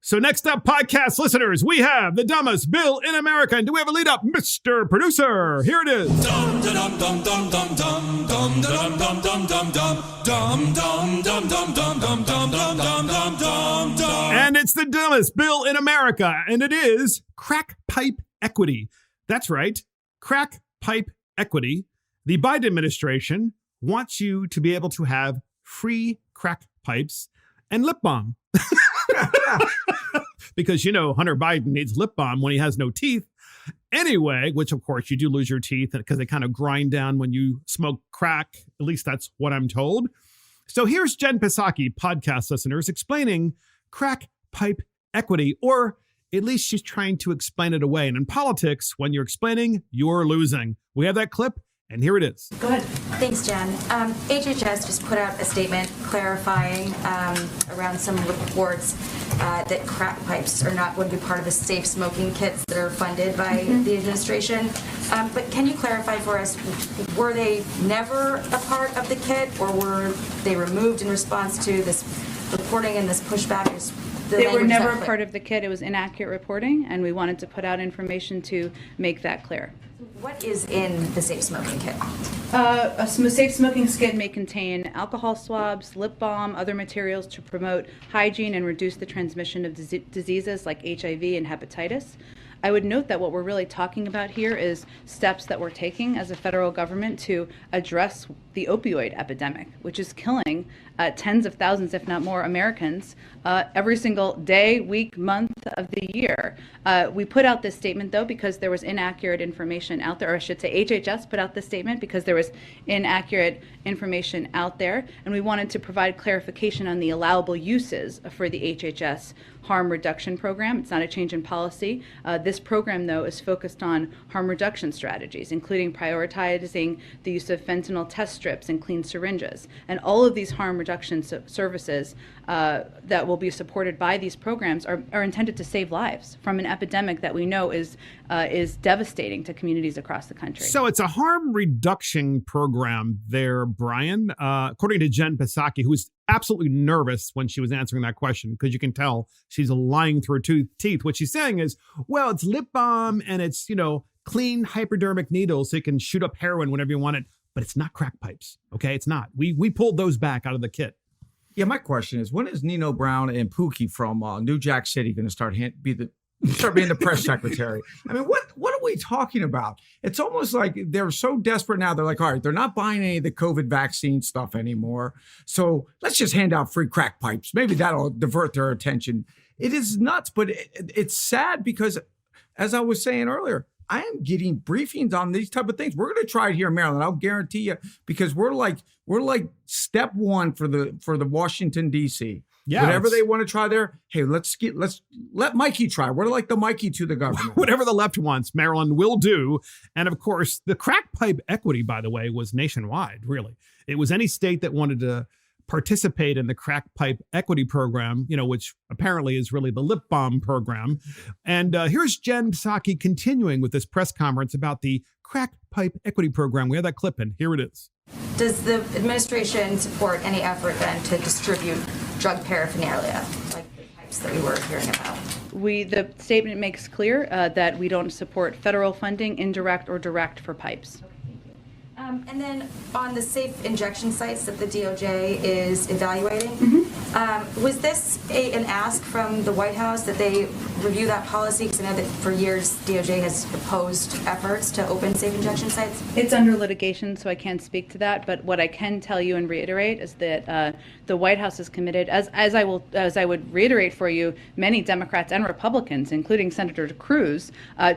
So next up, podcast listeners, we have the dumbest bill in America. And do we have a lead up, Mr. Producer? Here it is. And it's the dumbest bill in America, and it is crack pipe equity. That's right, crack pipe equity. The Biden administration wants you to be able to have free crack pipes and lip balm. Because, you know, Hunter Biden needs lip balm when he has no teeth. Anyway, which, of course, you do lose your teeth because they kind of grind down when you smoke crack. At least that's what I'm told. So here's Jen Psaki, podcast listeners, explaining crack pipe equity, or at least she's trying to explain it away. And in politics, when you're explaining, you're losing. We have that clip. And here it is. Go ahead. Thanks, Jen. HHS just put out a statement clarifying around some reports that crack pipes are not going to be part of the safe smoking kits that are funded by the administration. But can you clarify for us, were they never a part of the kit, or were they removed in response to this reporting and this pushback? They were never part of the kit. It was inaccurate reporting, and we wanted to put out information to make that clear. What is in the safe smoking kit? A safe smoking kit may contain alcohol swabs, lip balm, other materials to promote hygiene and reduce the transmission of diseases like HIV and hepatitis. I would note that what we're really talking about here is steps that we're taking as a federal government to address the opioid epidemic, which is killing tens of thousands, if not more, Americans every single day, week, month of the year. We put out this statement, though, because there was inaccurate information out there, or I should say HHS put out this statement because there was inaccurate information out there, and we wanted to provide clarification on the allowable uses for the HHS harm reduction program. It's not a change in policy. This program, though, is focused on harm reduction strategies, including prioritizing the use of fentanyl test strips and clean syringes. And all of these harm reduction services that will be supported by these programs are intended to save lives from an epidemic that we know is devastating to communities across the country. So it's a harm reduction program there, Brian. According to Jen Psaki, who was absolutely nervous when she was answering that question, because you can tell she's lying through her teeth. What she's saying is, well, it's lip balm and it's, clean hypodermic needles so you can shoot up heroin whenever you want it. But it's not crack pipes. Okay, it's not. We pulled those back out of the kit. Yeah, my question is, when is Nino Brown and Pookie from New Jack City going to start being the press secretary? I mean, what are we talking about? It's almost like they're so desperate now. They're like, all right, they're not buying any of the COVID vaccine stuff anymore. So let's just hand out free crack pipes. Maybe that'll divert their attention. It is nuts, but it's sad because, as I was saying earlier, I am getting briefings on these type of things. We're going to try it here in Maryland. I'll guarantee you, because we're like step one for the Washington D.C. Yeah, whatever they want to try there. Hey, let's let Mikey try. We're like the Mikey to the government. Whatever the left wants, Maryland will do. And of course, the crack pipe equity, by the way, was nationwide. Really, it was any state that wanted to participate in the crack pipe equity program, which apparently is really the lip balm program. And here's Jen Psaki continuing with this press conference about the crack pipe equity program. We have that clip in. Here it is. Does the administration support any effort then to distribute drug paraphernalia, like the pipes that we were hearing about? The statement makes clear that we don't support federal funding, indirect or direct, for pipes. And then on the safe injection sites that the DOJ is evaluating, was this an ask from the White House that they review that policy? Because I know that for years DOJ has opposed efforts to open safe injection sites. It's under litigation, so I can't speak to that. But what I can tell you and reiterate is that the White House is committed, as I would reiterate for you, many Democrats and Republicans, including Senator Cruz,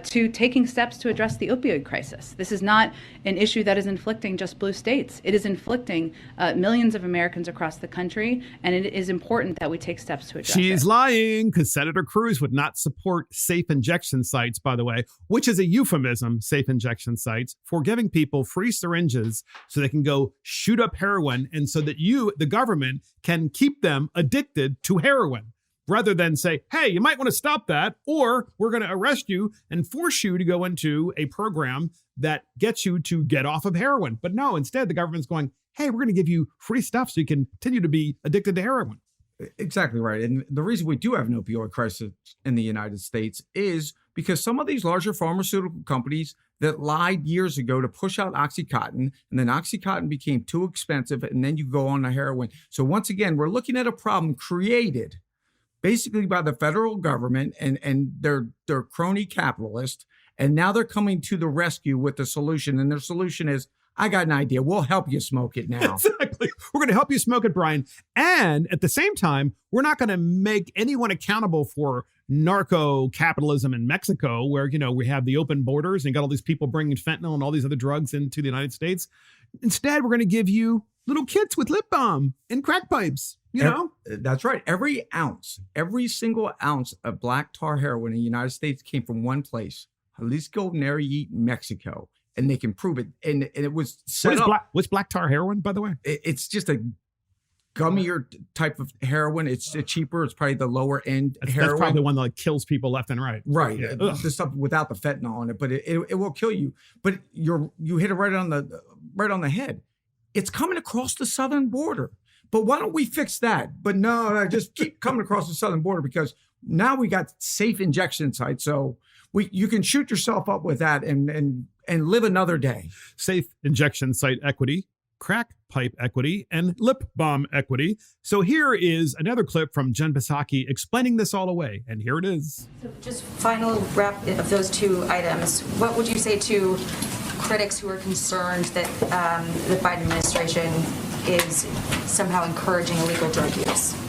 to taking steps to address the opioid crisis. This is not an issue that is inflicting just blue states. It is inflicting millions of Americans across the country, and it is important that we take steps to address it. She's lying, because Senator Cruz would not support safe injection sites, by the way, which is a euphemism, safe injection sites, for giving people free syringes so they can go shoot up heroin, and so that you, the government, can keep them addicted to heroin, rather than say, hey, you might want to stop that, or we're going to arrest you and force you to go into a program that gets you to get off of heroin. But no, instead, the government's going, hey, we're going to give you free stuff so you can continue to be addicted to heroin. Exactly right. And the reason we do have an opioid crisis in the United States is because some of these larger pharmaceutical companies that lied years ago to push out OxyContin, and then OxyContin became too expensive, and then you go on to heroin. So once again, we're looking at a problem created basically by the federal government and their crony capitalists, and now they're coming to the rescue with the solution. And their solution is, I got an idea. We'll help you smoke it now. Exactly. We're going to help you smoke it, Brian. And at the same time, we're not going to make anyone accountable for narco capitalism in Mexico, where, we have the open borders and got all these people bringing fentanyl and all these other drugs into the United States. Instead, we're going to give you little kits with lip balm and crack pipes, That's right. Every single ounce of black tar heroin in the United States came from one place, Jalisco, Nayarit, Mexico. And they can prove it. And it was set up. What's black tar heroin, by the way? It's just a gummier type of heroin. It's cheaper. It's probably the lower end heroin. That's probably the one that kills people left and right. Right. Yeah. The stuff without the fentanyl in it, but it will kill you. But you hit it right on the head. It's coming across the southern border. But why don't we fix that? But no, just keep coming across the southern border, because now we got safe injection sites. So you can shoot yourself up with that and live another day. Safe injection site equity, crack pipe equity, and lip balm equity. So here is another clip from Jen Psaki explaining this all away. And here it is. So just final wrap of those two items. What would you say to critics who are concerned that the Biden administration is somehow encouraging illegal drug use?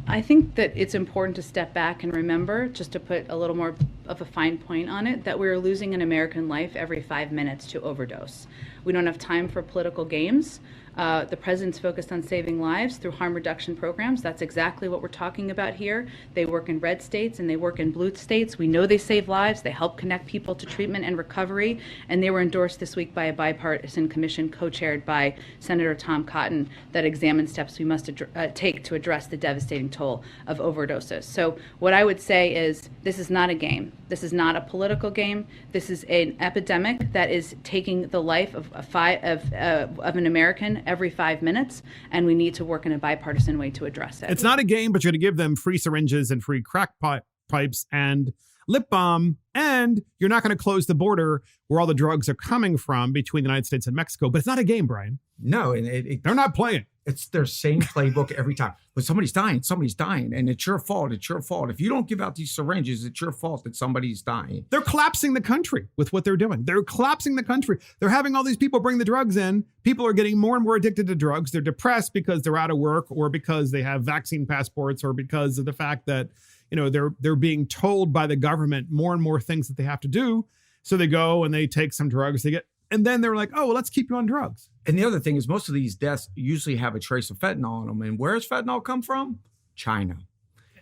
I think that it's important to step back and remember, just to put a little more of a fine point on it, that we're losing an American life every 5 minutes to overdose. We don't have time for political games. The president's focused on saving lives through harm reduction programs. That's exactly what we're talking about here. They work in red states and they work in blue states. We know they save lives. They help connect people to treatment and recovery. And they were endorsed this week by a bipartisan commission co-chaired by Senator Tom Cotton that examines steps we must take to address the devastating toll of overdoses. So what I would say is, this is not a game. This is not a political game. This is an epidemic that is taking the life of an American every 5 minutes, and we need to work in a bipartisan way to address it. It's not a game, but you're going to give them free syringes and free crack pipes and lip balm, and you're not going to close the border where all the drugs are coming from between the United States and Mexico. But it's not a game, Brian. No, and they're not playing. It's their same playbook every time. When somebody's dying, and it's your fault. It's your fault. If you don't give out these syringes, it's your fault that somebody's dying. They're collapsing the country with what they're doing. They're collapsing the country. They're having all these people bring the drugs in. People are getting more and more addicted to drugs. They're depressed because they're out of work, or because they have vaccine passports, or because of the fact that, they're being told by the government more and more things that they have to do. So they go and they take some drugs. And then they're like, oh, well, let's keep you on drugs. And the other thing is, most of these deaths usually have a trace of fentanyl in them. And where does fentanyl come from? China.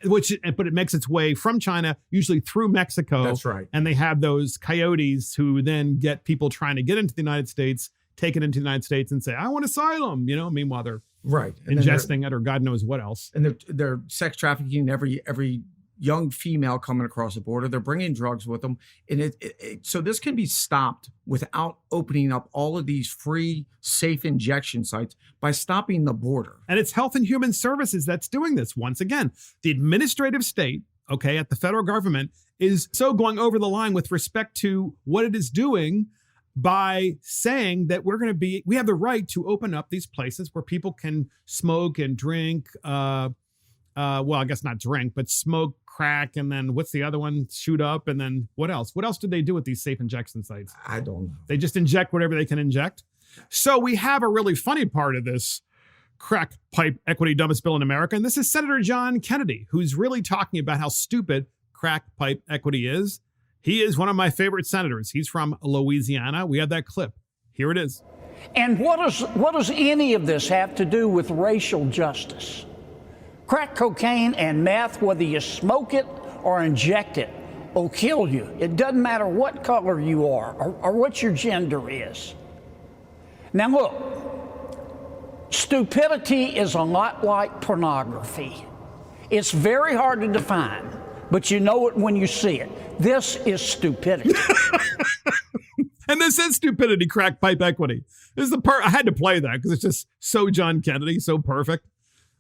But it makes its way from China, usually through Mexico. That's right. And they have those coyotes who then get people trying to get into the United States, take it into the United States and say, I want asylum. Meanwhile, they're ingesting it, or God knows what else. And they're sex trafficking every young female coming across the border. They're bringing drugs with them. And so this can be stopped without opening up all of these free, safe injection sites, by stopping the border. And it's Health and Human Services that's doing this. Once again, the administrative state, at the federal government, is so going over the line with respect to what it is doing by saying that we have the right to open up these places where people can smoke and drink, well, I guess not drink, but smoke crack, and then what's the other one? Shoot up, and then what else? What else did they do with these safe injection sites? I don't know. They just inject whatever they can inject. So we have a really funny part of this crack pipe equity dumbest bill in America, and this is Senator John Kennedy, who's really talking about how stupid crack pipe equity is. He is one of my favorite senators. He's from Louisiana. We have that clip. Here it is. And what does any of this have to do with racial justice? Crack cocaine and meth, whether you smoke it or inject it, will kill you. It doesn't matter what color you are or what your gender is. Now look, stupidity is a lot like pornography. It's very hard to define, but you know it when you see it. This is stupidity. And this is stupidity, crack pipe equity. This is the part I had to play that because it's just so John Kennedy, so perfect.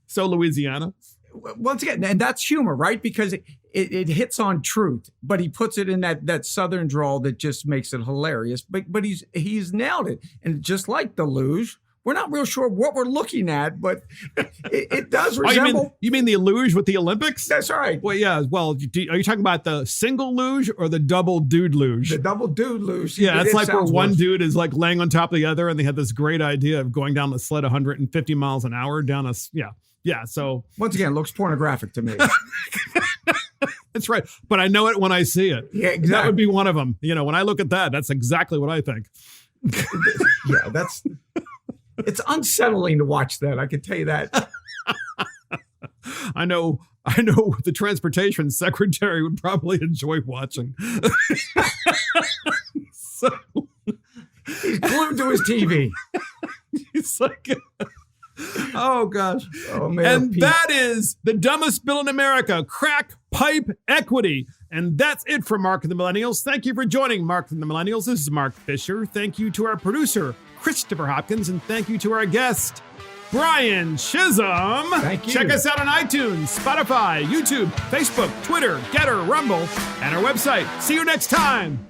So Louisiana. Once again, and that's humor, right? Because it hits on truth, but he puts it in that southern drawl that just makes it hilarious. But he's nailed it. And just like the luge, we're not real sure what we're looking at, but it does resemble. You mean the luge with the Olympics? That's right. Well, yeah. Well, are you talking about the single luge or the double dude luge? The double dude luge. Yeah, it's like where one worse. dude is like laying on top of the other, and they had this great idea of going down the sled 150 miles an hour down a yeah. So once again, it looks pornographic to me. that's right. But I know it when I see it. Yeah, exactly. That would be one of them. When I look at that, that's exactly what I think. Yeah, it's unsettling to watch that. I can tell you that. I know the transportation secretary would probably enjoy watching. So He's glued to his TV. he's like, oh gosh. Oh, man. And that is the dumbest bill in America, crack pipe equity. And that's it for Mark and the Millennials. Thank you for joining Mark and the Millennials. This is Mark Fisher. Thank you to our producer, Christopher Hopkins, and thank you to our guest, Brian Chisholm. Thank you. Check us out on iTunes, Spotify, YouTube, Facebook, Twitter, Getter, Rumble, and our website. See you next time.